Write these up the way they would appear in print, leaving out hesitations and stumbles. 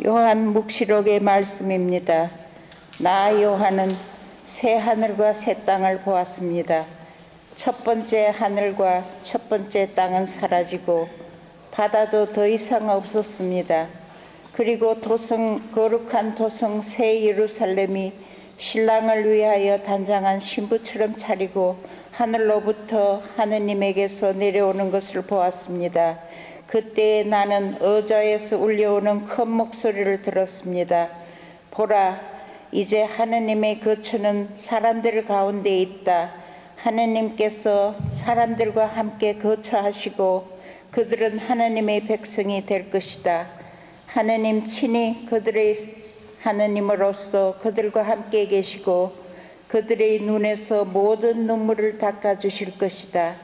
요한 묵시록의 말씀입니다. 나 요한은 새 하늘과 새 땅을 보았습니다. 첫 번째 하늘과 첫 번째 땅은 사라지고 바다도 더 이상 없었습니다. 그리고 거룩한 도성 새 예루살렘이 신랑을 위하여 단장한 신부처럼 차리고 하늘로부터 하느님에게서 내려오는 것을 보았습니다. 그때 나는 의자에서 울려오는 큰 목소리를 들었습니다. 보라, 이제 하느님의 거처는 사람들 가운데 있다. 하느님께서 사람들과 함께 거처하시고 그들은 하느님의 백성이 될 것이다. 하느님 친히 그들의 하느님으로서 그들과 함께 계시고 그들의 눈에서 모든 눈물을 닦아주실 것이다.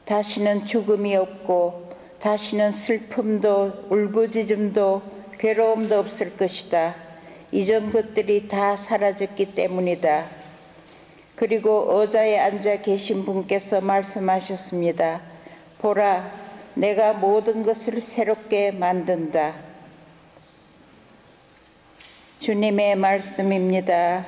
다시는 죽음이 없고 다시는 슬픔도 울부짖음도 괴로움도 없을 것이다. 이전 것들이 다 사라졌기 때문이다. 그리고 의자에 앉아 계신 분께서 말씀하셨습니다. 보라, 내가 모든 것을 새롭게 만든다. 주님의 말씀입니다.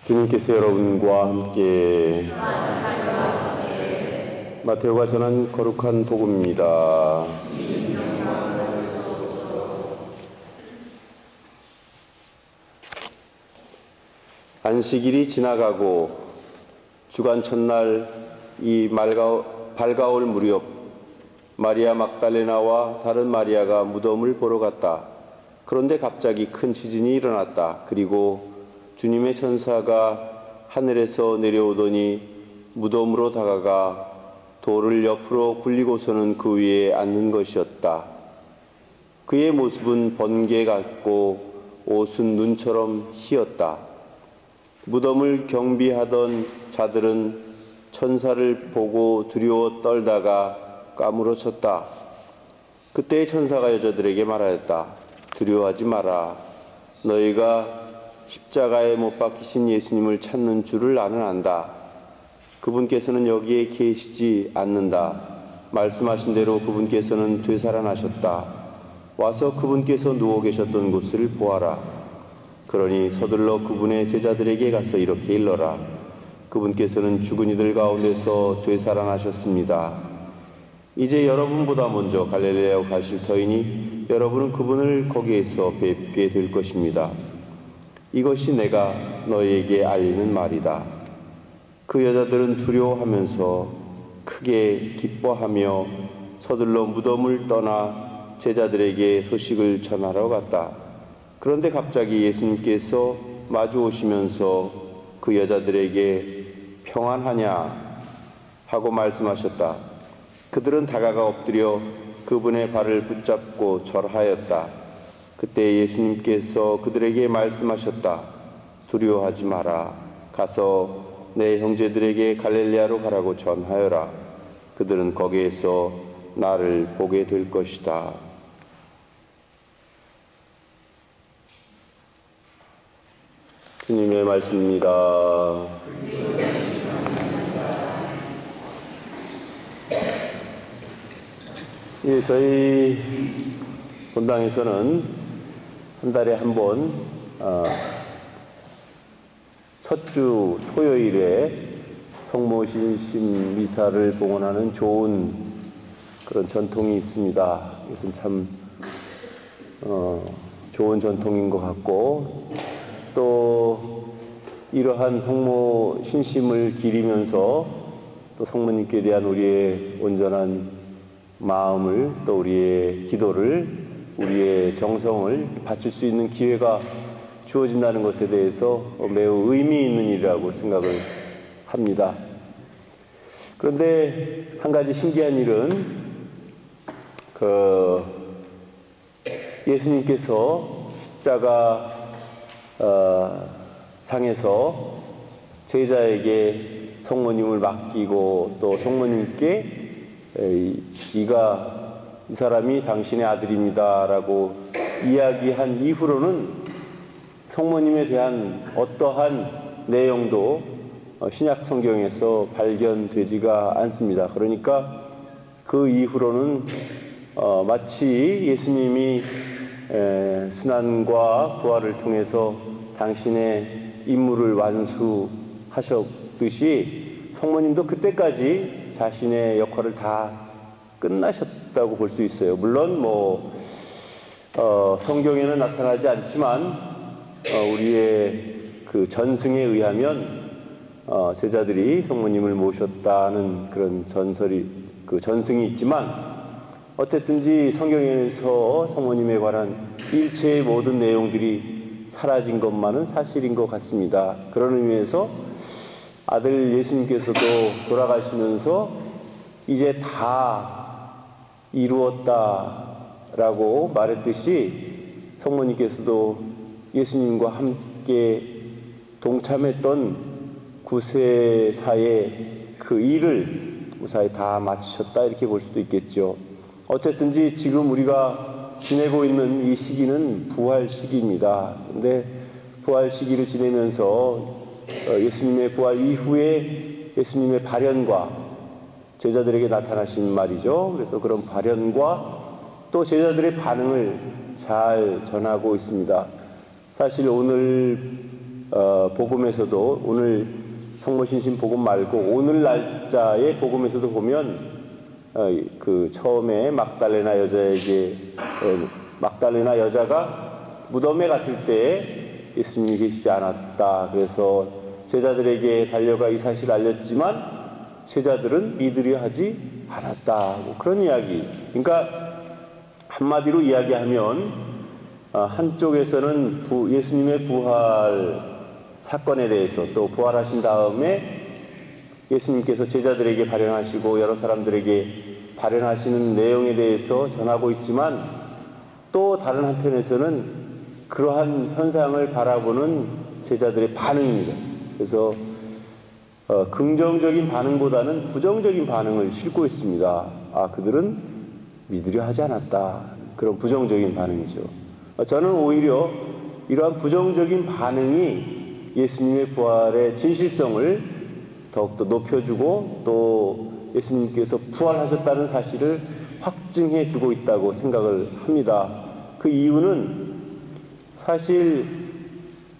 주님께서 여러분과 함께 마테오가 전한 거룩한 복음입니다. 안식일이 지나가고 주간 첫날 이 밝아올 무렵 마리아 막달레나와 다른 마리아가 무덤을 보러 갔다. 그런데 갑자기 큰 지진이 일어났다. 그리고 주님의 천사가 하늘에서 내려오더니 무덤으로 다가가 돌을 옆으로 굴리고서는 그 위에 앉는 것이었다. 그의 모습은 번개 같고 옷은 눈처럼 희었다. 무덤을 경비하던 자들은 천사를 보고 두려워 떨다가 까무러쳤다. 그때 천사가 여자들에게 말하였다. 두려워하지 마라. 너희가 십자가에 못 박히신 예수님을 찾는 줄을 나는 안다. 그분께서는 여기에 계시지 않는다. 말씀하신 대로 그분께서는 되살아나셨다. 와서 그분께서 누워 계셨던 곳을 보아라. 그러니 서둘러 그분의 제자들에게 가서 이렇게 일러라. 그분께서는 죽은 이들 가운데서 되살아나셨습니다. 이제 여러분보다 먼저 갈릴레아로 가실 터이니 여러분은 그분을 거기에서 뵙게 될 것입니다. 이것이 내가 너희에게 알리는 말이다. 그 여자들은 두려워하면서 크게 기뻐하며 서둘러 무덤을 떠나 제자들에게 소식을 전하러 갔다. 그런데 갑자기 예수님께서 마주 오시면서 그 여자들에게 평안하냐 하고 말씀하셨다. 그들은 다가가 엎드려 그분의 발을 붙잡고 절하였다. 그때 예수님께서 그들에게 말씀하셨다. 두려워하지 마라. 가서 내 형제들에게 갈릴레아로 가라고 전하여라. 그들은 거기에서 나를 보게 될 것이다. 주님의 말씀입니다. 예, 저희 본당에서는 한 달에 한 번 첫 주 토요일에 성모신심 미사를 봉헌하는 좋은 그런 전통이 있습니다. 이것은 참 좋은 전통인 것 같고, 또 이러한 성모 신심을 기리면서 또 성모님께 대한 우리의 온전한 마음을, 또 우리의 기도를, 우리의 정성을 바칠 수 있는 기회가 주어진다는 것에 대해서 매우 의미 있는 일이라고 생각을 합니다. 그런데 한 가지 신기한 일은 예수님께서 십자가 상에서 제자에게 성모님을 맡기고 또 성모님께 이 사람이 당신의 아들입니다 라고 이야기한 이후로는 성모님에 대한 어떠한 내용도 신약 성경에서 발견되지가 않습니다. 그러니까 그 이후로는 마치 예수님이 순환과 부활을 통해서 당신의 임무를 완수하셨듯이 성모님도 그때까지 자신의 역할을 다 끝나셨다고 볼 수 있어요. 물론 성경에는 나타나지 않지만 우리의 그 전승에 의하면 제자들이 성모님을 모셨다는 그런 전승이 있지만, 어쨌든지 성경에서 성모님에 관한 일체의 모든 내용들이 사라진 것만은 사실인 것 같습니다. 그런 의미에서 아들 예수님께서도 돌아가시면서 이제 다 이루었다라고 말했듯이 성모님께서도 예수님과 함께 동참했던 구세사의 그 일을 무사히 다 마치셨다, 이렇게 볼 수도 있겠죠. 어쨌든지 지금 우리가 지내고 있는 이 시기는 부활 시기입니다. 근데 부활 시기를 지내면서 예수님의 부활 이후에 예수님의 발현과 제자들에게 나타나신 말이죠. 그래서 그런 발현과 또 제자들의 반응을 잘 전하고 있습니다. 사실 오늘 복음에서도, 오늘 성모신심 복음 말고 오늘 날짜의 복음에서도 보면 그 처음에 막달레나 여자가 무덤에 갔을 때 예수님이 계시지 않았다. 그래서 제자들에게 달려가 이 사실을 알렸지만 제자들은 믿으려 하지 않았다. 그런 이야기. 그러니까 한마디로 이야기하면 한쪽에서는 예수님의 부활 사건에 대해서, 또 부활하신 다음에 예수님께서 제자들에게 발현하시고 여러 사람들에게 발현하시는 내용에 대해서 전하고 있지만, 또 다른 한편에서는 그러한 현상을 바라보는 제자들의 반응입니다. 그래서 긍정적인 반응보다는 부정적인 반응을 싣고 있습니다. 그들은 믿으려 하지 않았다. 그런 부정적인 반응이죠. 저는 오히려 이러한 부정적인 반응이 예수님의 부활의 진실성을 더욱더 높여주고, 또 예수님께서 부활하셨다는 사실을 확증해 주고 있다고 생각을 합니다. 그 이유는 사실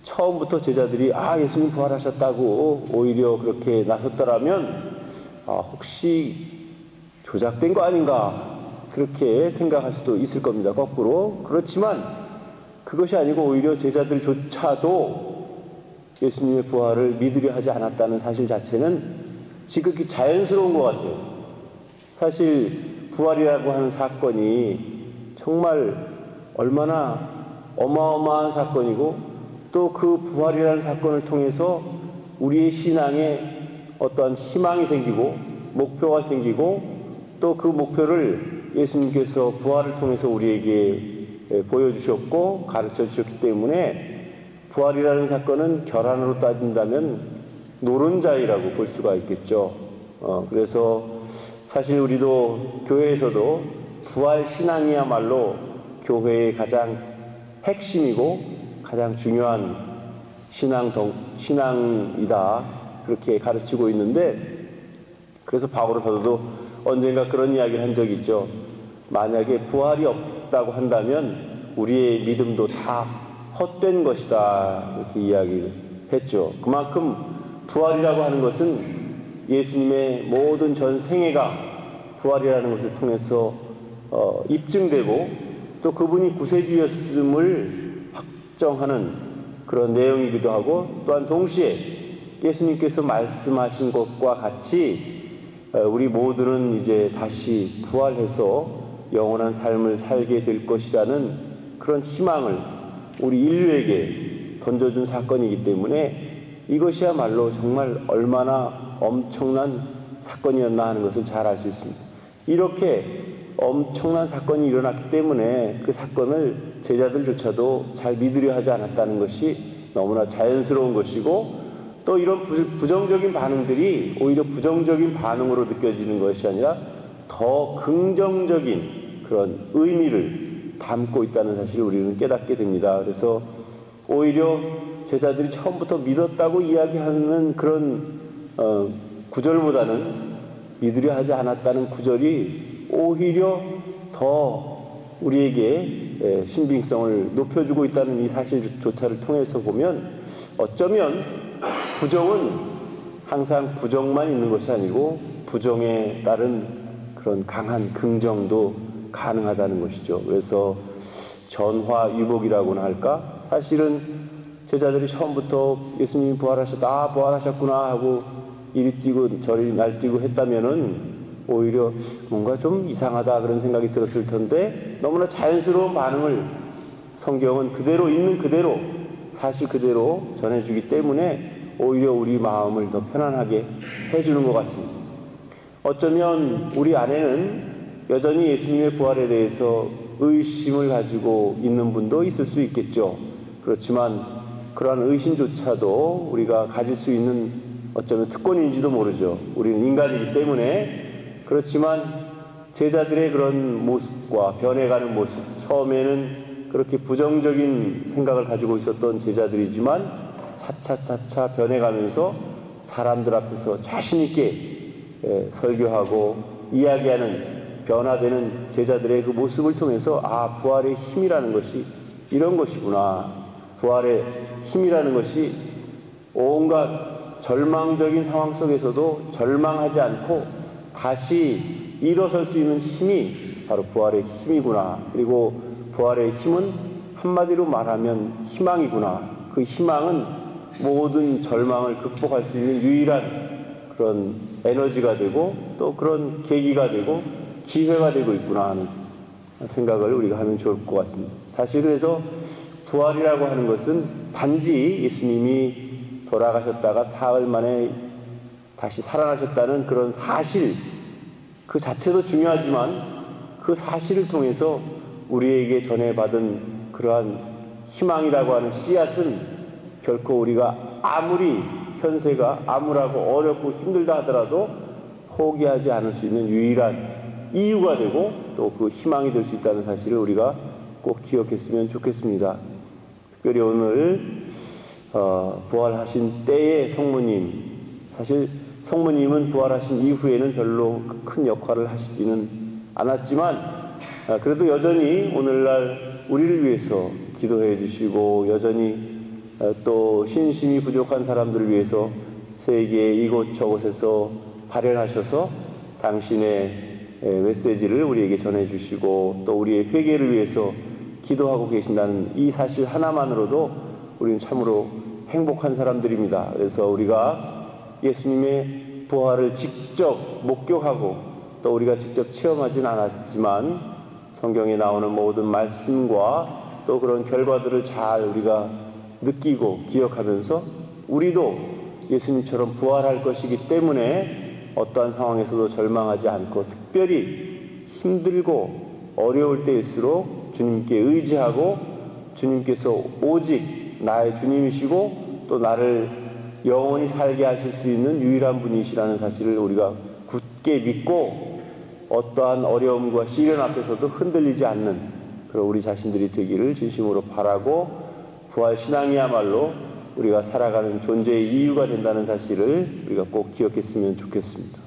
처음부터 제자들이 예수님 부활하셨다고 오히려 그렇게 나섰더라면 혹시 조작된 거 아닌가, 그렇게 생각할 수도 있을 겁니다. 거꾸로. 그렇지만 그것이 아니고 오히려 제자들조차도 예수님의 부활을 믿으려 하지 않았다는 사실 자체는 지극히 자연스러운 것 같아요. 사실 부활이라고 하는 사건이 정말 얼마나 어마어마한 사건이고, 또 그 부활이라는 사건을 통해서 우리의 신앙에 어떠한 희망이 생기고 목표가 생기고 또 그 목표를 예수님께서 부활을 통해서 우리에게 보여주셨고 가르쳐 주셨기 때문에 부활이라는 사건은 결함으로 따진다면 노른자이라고 볼 수가 있겠죠. 그래서 사실 우리도 교회에서도 부활 신앙이야말로 교회의 가장 핵심이고 가장 중요한 신앙이다 그렇게 가르치고 있는데, 그래서 바울 사도도 언젠가 그런 이야기를 한 적이 있죠. 만약에 부활이 없다고 한다면 우리의 믿음도 다 헛된 것이다 이렇게 이야기를 했죠. 그만큼 부활이라고 하는 것은 예수님의 모든 전 생애가 부활이라는 것을 통해서 입증되고 또 그분이 구세주였음을 확정하는 그런 내용이기도 하고, 또한 동시에 예수님께서 말씀하신 것과 같이 우리 모두는 이제 다시 부활해서 영원한 삶을 살게 될 것이라는 그런 희망을 우리 인류에게 던져준 사건이기 때문에 이것이야말로 정말 얼마나 엄청난 사건이었나 하는 것을 잘 알 수 있습니다. 이렇게 엄청난 사건이 일어났기 때문에 그 사건을 제자들조차도 잘 믿으려 하지 않았다는 것이 너무나 자연스러운 것이고, 또 이런 부정적인 반응들이 오히려 부정적인 반응으로 느껴지는 것이 아니라 더 긍정적인 그런 의미를 담고 있다는 사실을 우리는 깨닫게 됩니다. 그래서 오히려 제자들이 처음부터 믿었다고 이야기하는 그런 구절보다는 믿으려 하지 않았다는 구절이 오히려 더 우리에게 신빙성을 높여주고 있다는 이 사실조차를 통해서 보면, 어쩌면 부정은 항상 부정만 있는 것이 아니고 부정에 따른 그런 강한 긍정도 가능하다는 것이죠. 그래서 전화위복이라고나 할까? 사실은 제자들이 처음부터 예수님이 부활하셨다, 부활하셨구나 하고 이리 뛰고 저리 날뛰고 했다면은 오히려 뭔가 좀 이상하다 그런 생각이 들었을 텐데, 너무나 자연스러운 반응을 성경은 그대로 있는 그대로 사실 그대로 전해주기 때문에 오히려 우리 마음을 더 편안하게 해주는 것 같습니다. 어쩌면 우리 안에는 여전히 예수님의 부활에 대해서 의심을 가지고 있는 분도 있을 수 있겠죠. 그렇지만 그러한 의심조차도 우리가 가질 수 있는 어쩌면 특권인지도 모르죠. 우리는 인간이기 때문에. 그렇지만 제자들의 그런 모습과 변해가는 모습, 처음에는 그렇게 부정적인 생각을 가지고 있었던 제자들이지만 차차 변해가면서 사람들 앞에서 자신 있게 설교하고 이야기하는 변화되는 제자들의 그 모습을 통해서 부활의 힘이라는 것이 이런 것이구나. 부활의 힘이라는 것이 온갖 절망적인 상황 속에서도 절망하지 않고 다시 일어설 수 있는 힘이 바로 부활의 힘이구나. 그리고 부활의 힘은 한마디로 말하면 희망이구나. 그 희망은 모든 절망을 극복할 수 있는 유일한 그런 에너지가 되고 또 그런 계기가 되고 기회가 되고 있구나 하는 생각을 우리가 하면 좋을 것 같습니다. 사실 그래서 부활이라고 하는 것은 단지 예수님이 돌아가셨다가 사흘 만에 다시 살아나셨다는 그런 사실 그 자체도 중요하지만 그 사실을 통해서 우리에게 전해받은 그러한 희망이라고 하는 씨앗은 결코 우리가 아무리 현세가 암울하고 어렵고 힘들다 하더라도 포기하지 않을 수 있는 유일한 이유가 되고 또 그 희망이 될 수 있다는 사실을 우리가 꼭 기억했으면 좋겠습니다. 특별히 오늘 부활하신 때의 성모님, 사실 성모님은 부활하신 이후에는 별로 큰 역할을 하시지는 않았지만 그래도 여전히 오늘날 우리를 위해서 기도해 주시고 여전히 또 신심이 부족한 사람들을 위해서 세계 이곳저곳에서 발현하셔서 당신의 메시지를 우리에게 전해주시고 또 우리의 회개를 위해서 기도하고 계신다는 이 사실 하나만으로도 우리는 참으로 행복한 사람들입니다. 그래서 우리가 예수님의 부활을 직접 목격하고 또 우리가 직접 체험하진 않았지만 성경에 나오는 모든 말씀과 또 그런 결과들을 잘 우리가 느끼고 기억하면서 우리도 예수님처럼 부활할 것이기 때문에 어떠한 상황에서도 절망하지 않고, 특별히 힘들고 어려울 때일수록 주님께 의지하고, 주님께서 오직 나의 주님이시고 또 나를 영원히 살게 하실 수 있는 유일한 분이시라는 사실을 우리가 굳게 믿고, 어떠한 어려움과 시련 앞에서도 흔들리지 않는 그런 우리 자신들이 되기를 진심으로 바라고, 부활 신앙이야말로 우리가 살아가는 존재의 이유가 된다는 사실을 우리가 꼭 기억했으면 좋겠습니다.